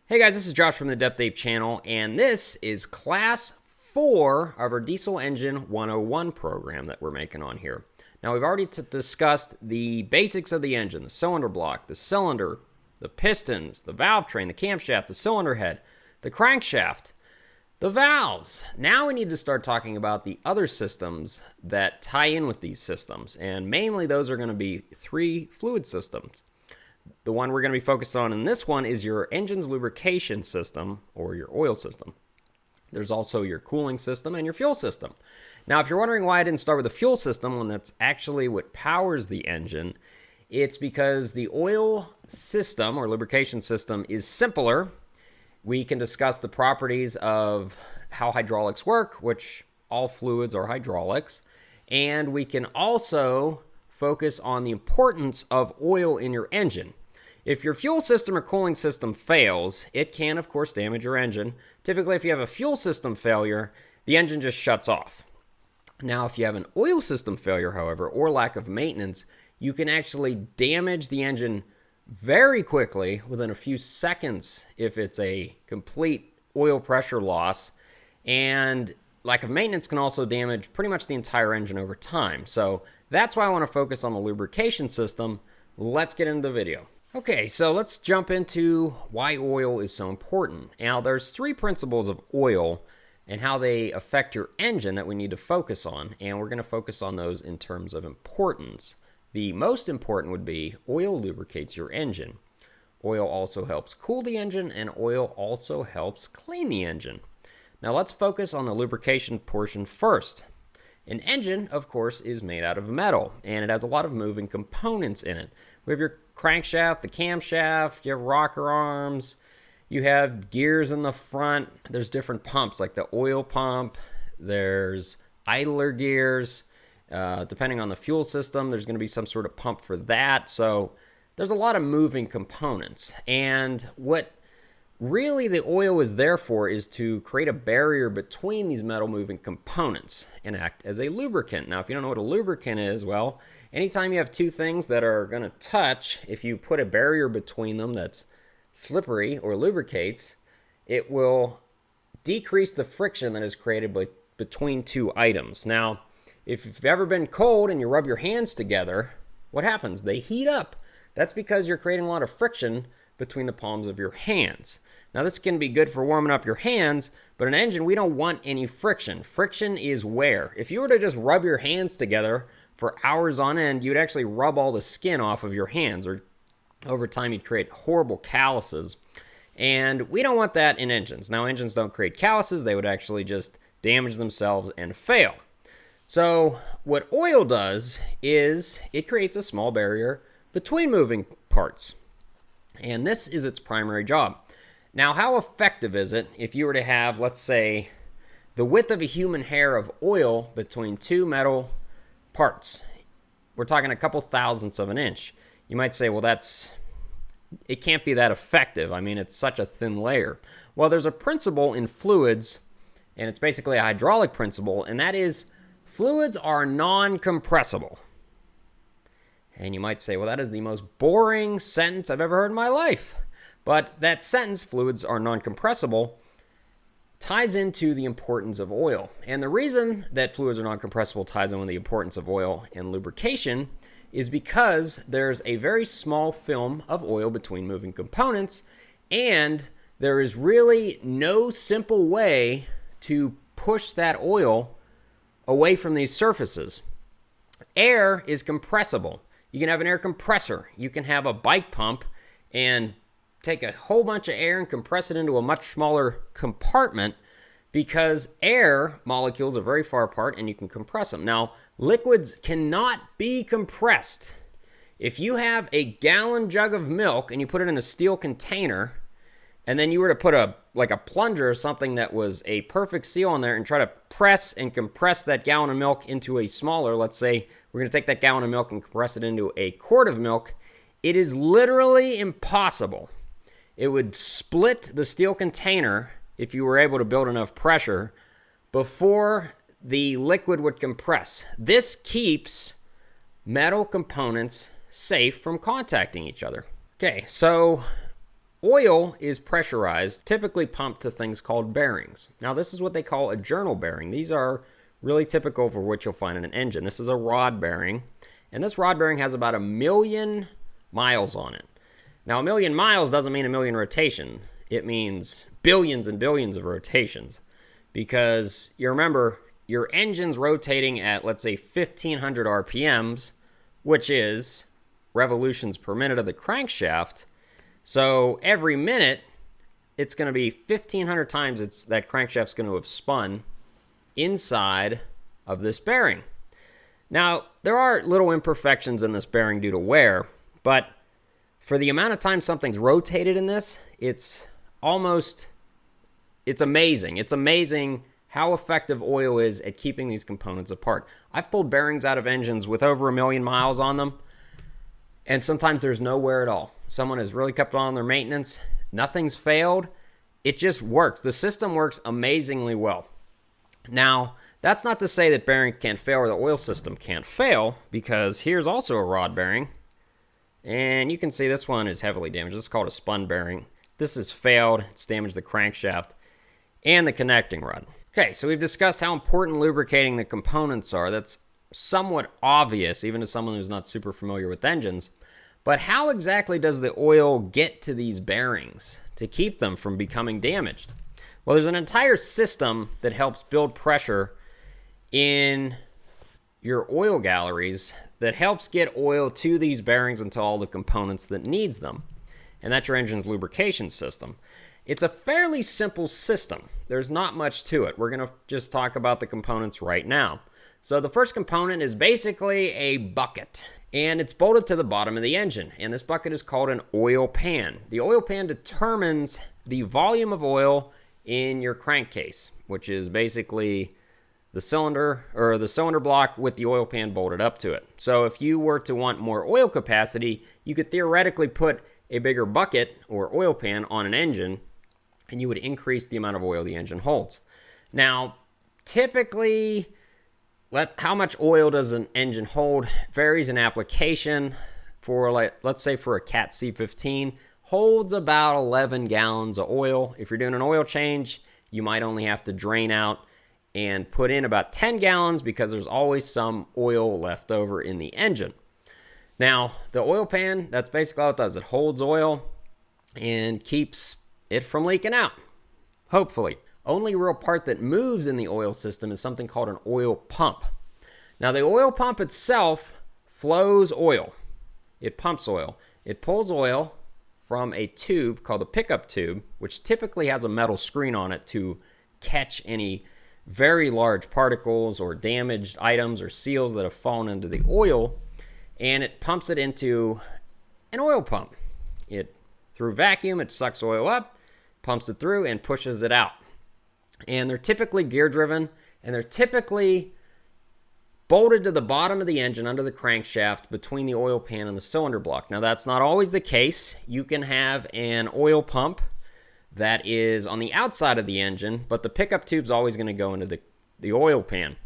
Hey guys, this is Josh from the Depth Ape channel, and this is class 4 of our Diesel Engine 101 program that we're making on here. Now, we've already discussed the basics of the engine: the cylinder block, the cylinder, the pistons, the valve train, the camshaft, the cylinder head, the crankshaft, the valves. Now we need to start talking about the other systems that tie in with these systems, and mainly those are going to be 3 fluid systems. The one we're going to be focused on in this one is your engine's lubrication system, or your oil system. There's also your cooling system and your fuel system. Now, if you're wondering why I didn't start with the fuel system when that's actually what powers the engine, it's because the oil system or lubrication system is simpler. We can discuss the properties of how hydraulics work, which all fluids are hydraulics, and we can also focus on the importance of oil in your engine. If your fuel system or cooling system fails, it can, of course, damage your engine. Typically, if you have a fuel system failure, the engine just shuts off. Now, if you have an oil system failure, however, or lack of maintenance, you can actually damage the engine very quickly within a few seconds if it's a complete oil pressure loss. And lack of maintenance can also damage pretty much the entire engine over time. So that's why I want to focus on the lubrication system. Let's get into the video. Okay, so let's jump into why oil is so important. Now, there's 3 principles of oil and how they affect your engine that we need to focus on, and we're going to focus on those in terms of importance. The most important would be oil lubricates your engine. Oil also helps cool the engine, and oil also helps clean the engine. Now, let's focus on the lubrication portion first. An engine, of course, is made out of metal, and it has a lot of moving components in it. We have your crankshaft, the camshaft, you have rocker arms, you have gears in the front. There's different pumps, like the oil pump, there's idler gears. Depending on the fuel system, there's going to be some sort of pump for that. So there's a lot of moving components. And what really the oil is there for is to create a barrier between these metal moving components and act as a lubricant. Now, if you don't know what a lubricant is, well, anytime you have 2 things that are going to touch, if you put a barrier between them that's slippery or lubricates, it will decrease the friction that is created between 2 items. Now, if you've ever been cold and you rub your hands together, what happens? They heat up. That's because you're creating a lot of friction between the palms of your hands. Now, this can be good for warming up your hands, but an engine, we don't want any friction. Friction is wear. If you were to just rub your hands together for hours on end, you'd actually rub all the skin off of your hands, or over time you'd create horrible calluses. And we don't want that in engines. Now, engines don't create calluses. They would actually just damage themselves and fail. So what oil does is it creates a small barrier between moving parts. And this is its primary job. Now, how effective is it if you were to have, let's say, the width of a human hair of oil between 2 metal parts? We're talking a couple thousandths of an inch. You might say, well, it can't be that effective. I mean, it's such a thin layer. Well, there's a principle in fluids, and it's basically a hydraulic principle, and that is fluids are non-compressible. And you might say, well, that is the most boring sentence I've ever heard in my life. But that sentence, fluids are non-compressible, ties into the importance of oil. And the reason that fluids are non-compressible ties in with the importance of oil and lubrication is because there's a very small film of oil between moving components, and there is really no simple way to push that oil away from these surfaces. Air is compressible. You can have an air compressor. You can have a bike pump and take a whole bunch of air and compress it into a much smaller compartment, because air molecules are very far apart and you can compress them. Now, liquids cannot be compressed. If you have a gallon jug of milk and you put it in a steel container, and then you were to put a plunger or something that was a perfect seal on there and try to press and compress that gallon of milk into a smaller, let's say we're going to take that gallon of milk and compress it into a quart of milk, it is literally impossible. It would split the steel container if you were able to build enough pressure before the liquid would compress. This keeps metal components safe from contacting each other. Okay, so Oil is pressurized, typically pumped to things called bearings. Now, this is what they call a journal bearing. These are really typical for what you'll find in an engine. This is a rod bearing, and this rod bearing has about 1,000,000 miles on it. Now, 1,000,000 miles doesn't mean 1,000,000 rotations. It means billions and billions of rotations, because you remember your engine's rotating at, let's say, 1,500 RPMs, which is revolutions per minute of the crankshaft. So every minute, it's going to be 1,500 times that crankshaft's going to have spun inside of this bearing. Now, there are little imperfections in this bearing due to wear, but for the amount of time something's rotated in this, it's amazing. It's amazing how effective oil is at keeping these components apart. I've pulled bearings out of engines with over 1,000,000 miles on them, and sometimes there's no wear at all. Someone has really kept on their maintenance. Nothing's failed. It just works. The system works amazingly well. Now, that's not to say that bearings can't fail or the oil system can't fail, because here's also a rod bearing. And you can see this one is heavily damaged. This is called a spun bearing. This has failed. It's damaged the crankshaft and the connecting rod. Okay, so we've discussed how important lubricating the components are. That's somewhat obvious, even to someone who's not super familiar with engines. But how exactly does the oil get to these bearings to keep them from becoming damaged? Well, there's an entire system that helps build pressure in your oil galleries that helps get oil to these bearings and to all the components that needs them. And that's your engine's lubrication system. It's a fairly simple system. There's not much to it. We're going to just talk about the components right now. So the first component is basically a bucket, and it's bolted to the bottom of the engine. And this bucket is called an oil pan. The oil pan determines the volume of oil in your crankcase, which is basically the cylinder or the cylinder block with the oil pan bolted up to it. So if you were to want more oil capacity, you could theoretically put a bigger bucket or oil pan on an engine, and you would increase the amount of oil the engine holds. Now, typically, how much oil does an engine hold varies in application. For, let's say for a Cat C15, holds about 11 gallons of oil. If you're doing an oil change, you might only have to drain out and put in about 10 gallons because there's always some oil left over in the engine. Now, the oil pan, that's basically all it does. It holds oil and keeps it from leaking out, hopefully. Only real part that moves in the oil system is something called an oil pump. Now, the oil pump itself flows oil. It pumps oil. It pulls oil from a tube called a pickup tube, which typically has a metal screen on it to catch any very large particles or damaged items or seals that have fallen into the oil, and it pumps it into an oil pump. Through vacuum, it sucks oil up, pumps it through, and pushes it out. And they're typically gear driven, and they're typically bolted to the bottom of the engine under the crankshaft between the oil pan and the cylinder block. Now, that's not always the case. You can have an oil pump that is on the outside of the engine, but the pickup tube's always going to go into the oil pan.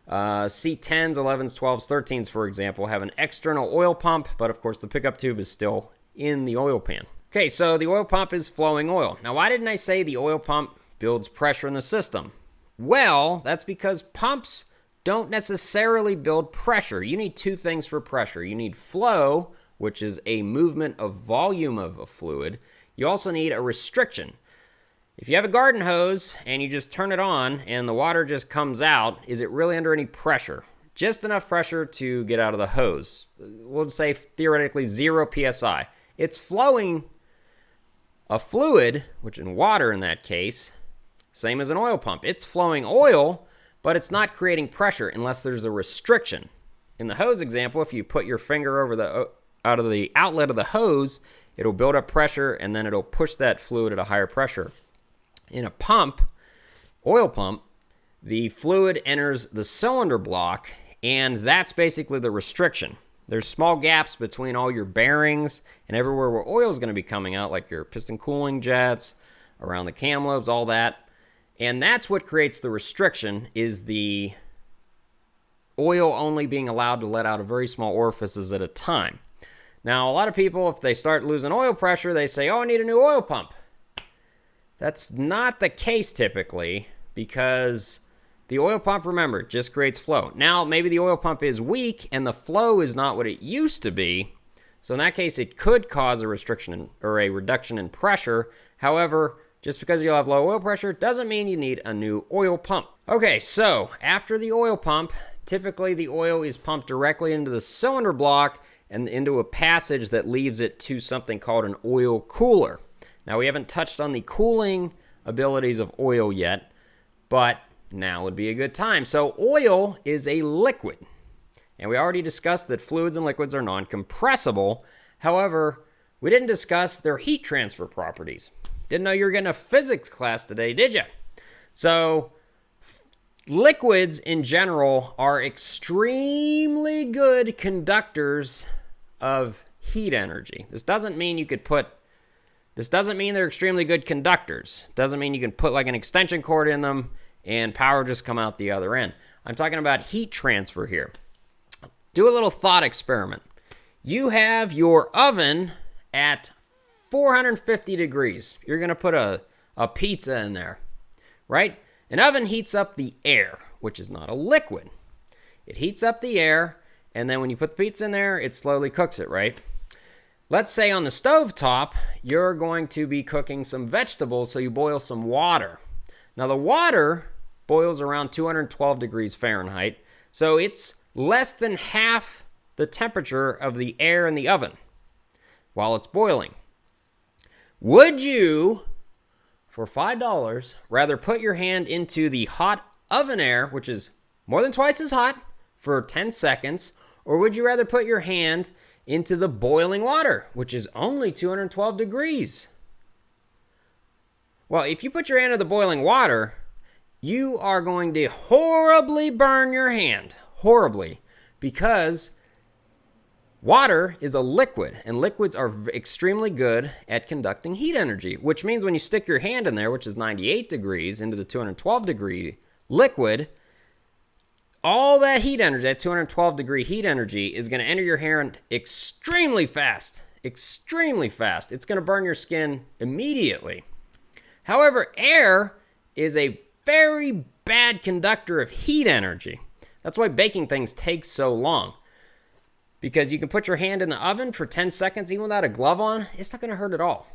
C10s, 11s, 12s, 13s, for example, have an external oil pump, but of course the pickup tube is still in the oil pan. Okay, so the oil pump is flowing oil. Now, why didn't I say the oil pump builds pressure in the system? Well, that's because pumps don't necessarily build pressure. You need two things for pressure. You need flow, which is a movement of volume of a fluid. You also need a restriction. If you have a garden hose and you just turn it on and the water just comes out, is it really under any pressure? Just enough pressure to get out of the hose. We'll say theoretically 0 psi. It's flowing a fluid, which in water in that case, same as an oil pump. It's flowing oil, but it's not creating pressure unless there's a restriction. In the hose example, if you put your finger over out of the outlet of the hose, it'll build up pressure and then it'll push that fluid at a higher pressure. In a pump, oil pump, the fluid enters the cylinder block, and that's basically the restriction. There's small gaps between all your bearings and everywhere where oil is going to be coming out, like your piston cooling jets, around the cam lobes, all that. And that's what creates the restriction, is the oil only being allowed to let out of very small orifices at a time. Now, a lot of people, if they start losing oil pressure, they say, oh, I need a new oil pump. That's not the case typically, because the oil pump, remember, just creates flow. Now, maybe the oil pump is weak and the flow is not what it used to be. So in that case, it could cause a restriction or a reduction in pressure. However, just because you'll have low oil pressure doesn't mean you need a new oil pump. Okay, so after the oil pump, typically the oil is pumped directly into the cylinder block and into a passage that leads it to something called an oil cooler. Now, we haven't touched on the cooling abilities of oil yet, but now would be a good time. So oil is a liquid, and we already discussed that fluids and liquids are non-compressible. However, we didn't discuss their heat transfer properties. Didn't know you were getting a physics class today, did you? So liquids in general are extremely good conductors of heat energy. This doesn't mean they're extremely good conductors. Doesn't mean you can put like an extension cord in them and power just come out the other end. I'm talking about heat transfer here. Do a little thought experiment. You have your oven at 450 degrees. You're going to put a pizza in there, right? An oven heats up the air, which is not a liquid. It heats up the air, and then when you put the pizza in there, it slowly cooks it, right? Let's say on the stove top, you're going to be cooking some vegetables, so you boil some water. Now, the water boils around 212 degrees Fahrenheit, so it's less than half the temperature of the air in the oven while it's boiling. Would you, for $5, rather put your hand into the hot oven air, which is more than twice as hot, for 10 seconds, or would you rather put your hand into the boiling water, which is only 212 degrees? Well, if you put your hand in the boiling water, you are going to horribly burn your hand. Horribly. Because water is a liquid, and liquids are extremely good at conducting heat energy, which means when you stick your hand in there, which is 98 degrees, into the 212 degree liquid, all that heat energy, that 212 degree heat energy, is going to enter your hand extremely fast. Extremely fast. It's going to burn your skin immediately. However, air is a very bad conductor of heat energy. That's why baking things takes so long. Because you can put your hand in the oven for 10 seconds, even without a glove on, it's not going to hurt at all.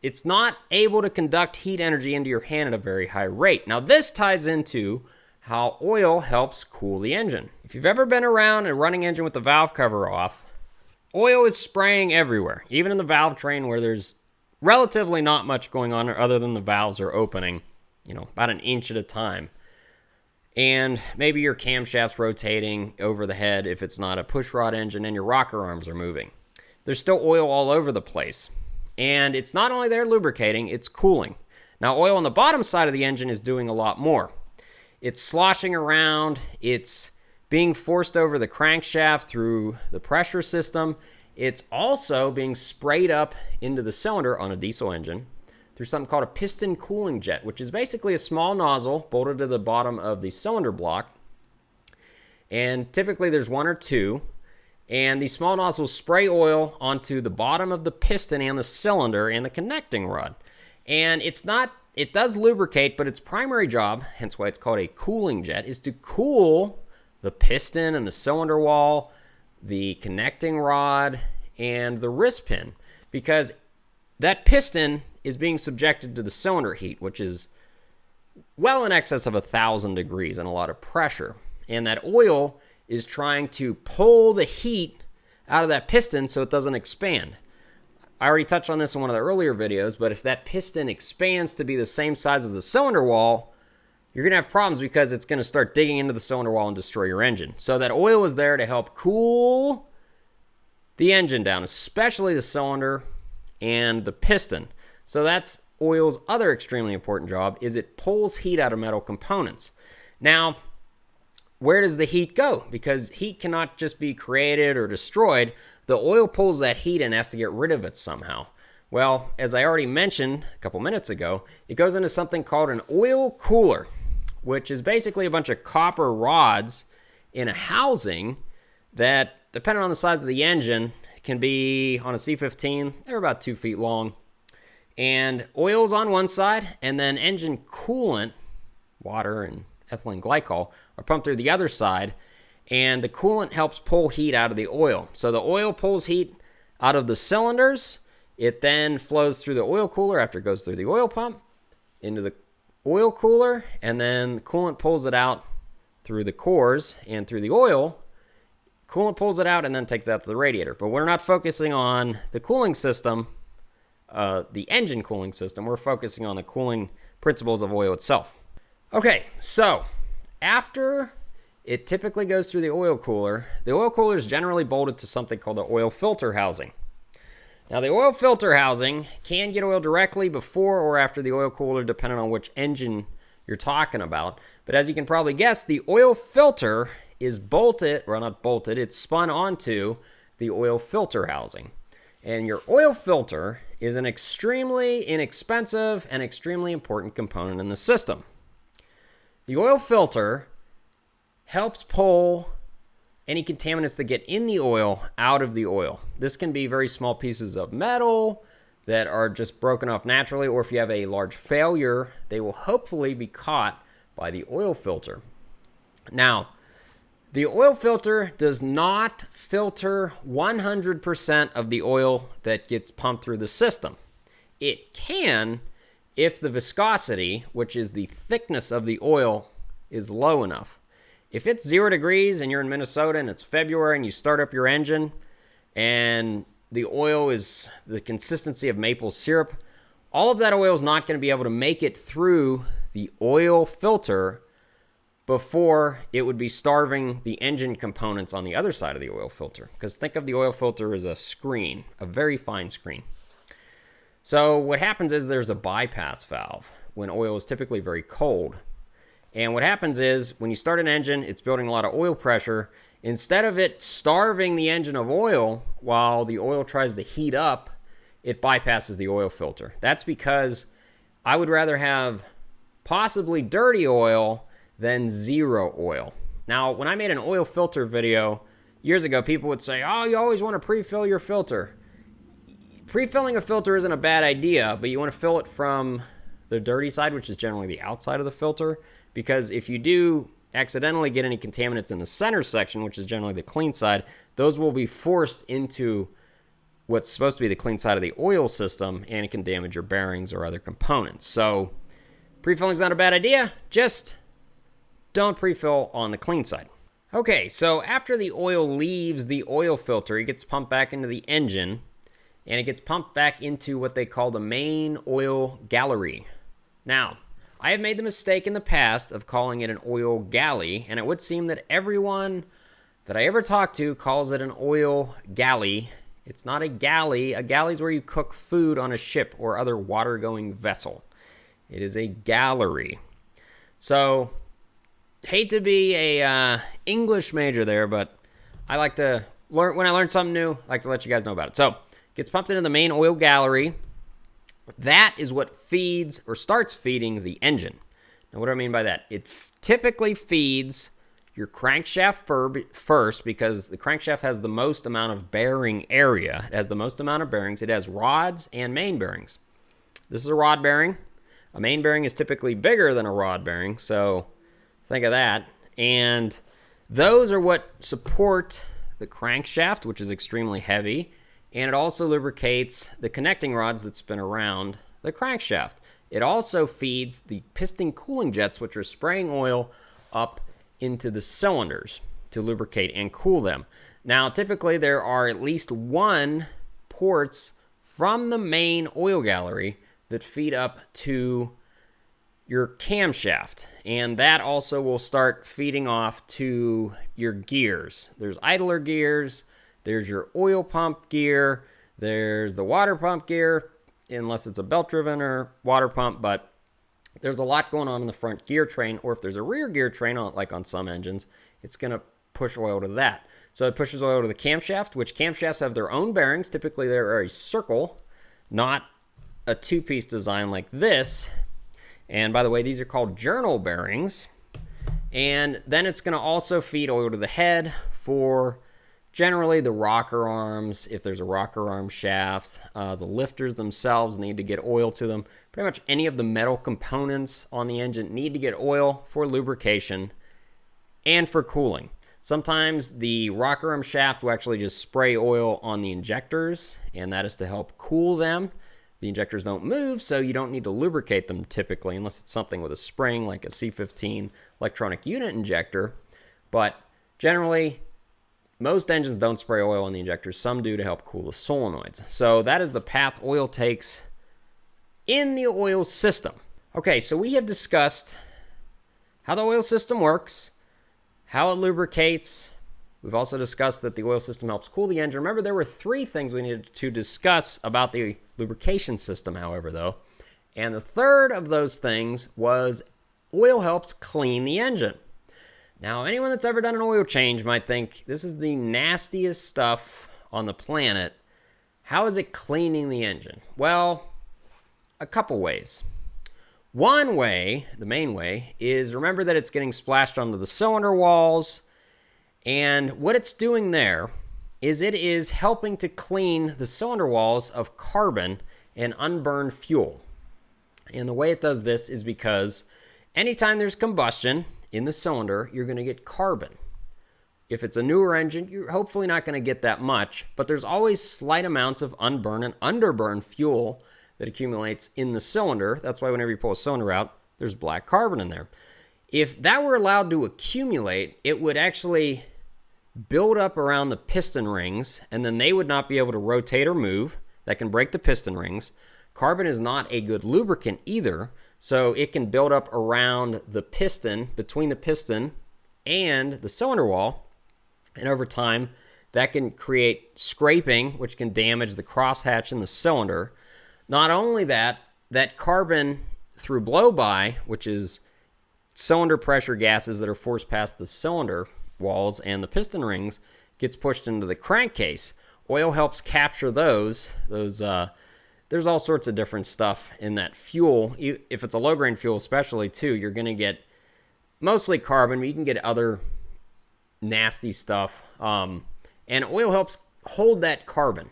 It's not able to conduct heat energy into your hand at a very high rate. Now, this ties into how oil helps cool the engine. If you've ever been around a running engine with the valve cover off, oil is spraying everywhere, even in the valve train where there's relatively not much going on other than the valves are opening, about an inch at a time. And maybe your camshaft's rotating over the head if it's not a pushrod engine, and your rocker arms are moving. There's still oil all over the place. And it's not only there lubricating, it's cooling. Now, oil on the bottom side of the engine is doing a lot more. It's sloshing around, it's being forced over the crankshaft through the pressure system. It's also being sprayed up into the cylinder on a diesel engine through something called a piston cooling jet, which is basically a small nozzle bolted to the bottom of the cylinder block. And typically there's one or two. And these small nozzles spray oil onto the bottom of the piston and the cylinder and the connecting rod. And it does lubricate, but its primary job, hence why it's called a cooling jet, is to cool the piston and the cylinder wall, the connecting rod, and the wrist pin. Because that piston is being subjected to the cylinder heat, which is well in excess of 1,000 degrees and a lot of pressure. And that oil is trying to pull the heat out of that piston so it doesn't expand. I already touched on this in one of the earlier videos, but if that piston expands to be the same size as the cylinder wall, you're going to have problems because it's going to start digging into the cylinder wall and destroy your engine. So that oil is there to help cool the engine down, especially the cylinder and the piston. So that's oil's other extremely important job, is it pulls heat out of metal components. Now, where does the heat go? Because heat cannot just be created or destroyed. The oil pulls that heat and has to get rid of it somehow. Well, as I already mentioned a couple minutes ago, it goes into something called an oil cooler, which is basically a bunch of copper rods in a housing that, depending on the size of the engine, can be, on a C15, they're about 2 feet long. And oil's on one side, and then engine coolant, water and ethylene glycol, are pumped through the other side. And the coolant helps pull heat out of the oil. So the oil pulls heat out of the cylinders. It then flows through the oil cooler after it goes through the oil pump into the oil cooler, and then the coolant pulls it out through the cores and through the oil. Coolant pulls it out and then takes it out to the radiator. But we're not focusing on the cooling system, the engine cooling system. We're focusing on the cooling principles of oil itself. Okay, so after it typically goes through the oil cooler is generally bolted to something called the oil filter housing. Now, the oil filter housing can get oil directly before or after the oil cooler, depending on which engine you're talking about. But as you can probably guess, the oil filter is bolted, well, not bolted, it's spun onto the oil filter housing. And your oil filter is an extremely inexpensive and extremely important component in the system. The oil filter helps pull any contaminants that get in the oil out of the oil. This can be very small pieces of metal that are just broken off naturally, or if you have a large failure, they will hopefully be caught by the oil filter. Now, the oil filter does not filter 100% of the oil that gets pumped through the system. It can if the viscosity, which is the thickness of the oil, is low enough. If it's 0 degrees and you're in Minnesota and it's February and you start up your engine and the oil is the consistency of maple syrup, all of that oil is not going to be able to make it through the oil filter before it would be starving the engine components on the other side of the oil filter. Because think of the oil filter as a screen, a very fine screen. So what happens is there's a bypass valve when oil is typically very cold. And what happens is when you start an engine, it's building a lot of oil pressure. Instead of it starving the engine of oil while the oil tries to heat up, it bypasses the oil filter. That's because I would rather have possibly dirty oil than zero oil. Now, when I made an oil filter video years ago, people would say, oh, you always want to pre-fill your filter. Pre-filling a filter isn't a bad idea, but you want to fill it from the dirty side, which is generally the outside of the filter, because if you do accidentally get any contaminants in the center section, which is generally the clean side, those will be forced into what's supposed to be the clean side of the oil system, and it can damage your bearings or other components. So pre-filling is not a bad idea, just don't pre-fill on the clean side. Okay, so after the oil leaves the oil filter, it gets pumped back into the engine, and it gets pumped back into what they call the main oil gallery. Now, I have made the mistake in the past of calling it an oil galley, and it would seem that everyone that I ever talked to calls it an oil galley. It's not a galley. A galley is where you cook food on a ship or other water-going vessel. It is a gallery. So, hate to be a English major there, but I like to learn, when I learn something new, I like to let you guys know about it. So, gets pumped into the main oil gallery. That is what feeds or starts feeding the engine. Now, what do I mean by that? It typically feeds your crankshaft first because the crankshaft has the most amount of bearing area. It has the most amount of bearings. It has rods and main bearings. This is a rod bearing. A main bearing is typically bigger than a rod bearing, so think of that. And those are what support the crankshaft, which is extremely heavy. And it also lubricates the connecting rods that spin around the crankshaft. It also feeds the piston cooling jets, which are spraying oil up into the cylinders to lubricate and cool them. Now, typically there are at least one ports from the main oil gallery that feed up to your camshaft, and that also will start feeding off to your gears. There's idler gears, there's your oil pump gear, there's the water pump gear, unless it's a belt-driven or water pump, but there's a lot going on in the front gear train, or if there's a rear gear train, like on some engines, it's going to push oil to that. So it pushes oil to the camshaft, which camshafts have their own bearings. Typically, they're a circle, not a two-piece design like this. And by the way, these are called journal bearings. And then it's going to also feed oil to the head for Generally, the rocker arms, if there's a rocker arm shaft, the lifters themselves need to get oil to them. Pretty much any of the metal components on the engine need to get oil for lubrication and for cooling. Sometimes the rocker arm shaft will actually just spray oil on the injectors, and that is to help cool them. The injectors don't move, so you don't need to lubricate them typically, unless it's something with a spring like a C15 electronic unit injector. But generally, most engines don't spray oil on the injectors. Some do to help cool the solenoids. So that is the path oil takes in the oil system. Okay, so we have discussed how the oil system works, how it lubricates. We've also discussed that the oil system helps cool the engine. Remember, there were 3 things we needed to discuss about the lubrication system, however, though. And the third of those things was oil helps clean the engine. Now, anyone that's ever done an oil change might think this is the nastiest stuff on the planet. How is it cleaning the engine? Well, a couple ways. One way, the main way, is remember that it's getting splashed onto the cylinder walls. And what it's doing there is it is helping to clean the cylinder walls of carbon and unburned fuel. And the way it does this is because anytime there's combustion in the cylinder, you're going to get carbon. If it's a newer engine, you're hopefully not going to get that much, but there's always slight amounts of unburned and underburned fuel that accumulates in the cylinder. That's why whenever you pull a cylinder out, there's black carbon in there. If that were allowed to accumulate, it would actually build up around the piston rings, and then they would not be able to rotate or move. That can break the piston rings. Carbon is not a good lubricant either, so it can build up around the piston, between the piston and the cylinder wall, and over time, that can create scraping, which can damage the crosshatch in the cylinder. Not only that, that carbon through blow-by, which is cylinder pressure gases that are forced past the cylinder walls and the piston rings, gets pushed into the crankcase. Oil helps capture those. There's all sorts of different stuff in that fuel. If it's a low-grain fuel especially, too, you're going to get mostly carbon, but you can get other nasty stuff. And oil helps hold that carbon.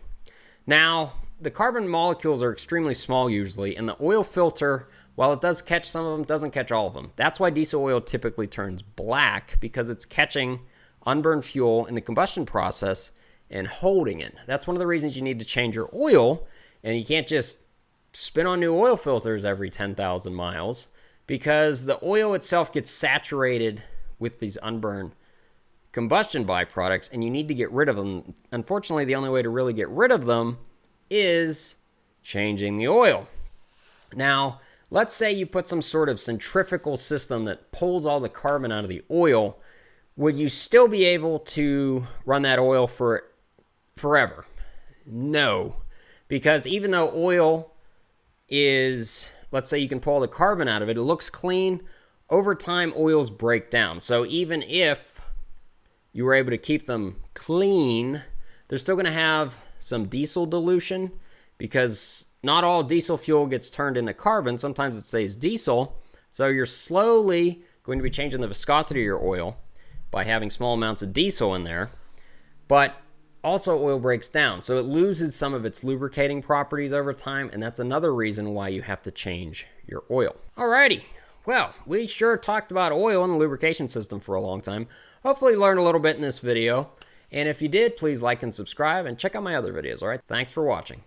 Now, the carbon molecules are extremely small usually, and the oil filter, while it does catch some of them, doesn't catch all of them. That's why diesel oil typically turns black, because it's catching unburned fuel in the combustion process and holding it. That's one of the reasons you need to change your oil, and you can't just spin on new oil filters every 10,000 miles, because the oil itself gets saturated with these unburned combustion byproducts, and you need to get rid of them. Unfortunately, the only way to really get rid of them is changing the oil. Now, let's say you put some sort of centrifugal system that pulls all the carbon out of the oil. Would you still be able to run that oil for forever? No, because even though oil is, let's say you can pull the carbon out of it, it looks clean. Over time, oils break down. So even if you were able to keep them clean, they're still going to have some diesel dilution, because not all diesel fuel gets turned into carbon. Sometimes it stays diesel. So you're slowly going to be changing the viscosity of your oil by having small amounts of diesel in there. But also oil breaks down, so it loses some of its lubricating properties over time, and that's another reason why you have to change your oil. Alrighty, well, we sure talked about oil and the lubrication system for a long time. Hopefully you learned a little bit in this video. And if you did, please like and subscribe and check out my other videos, all right? Thanks for watching.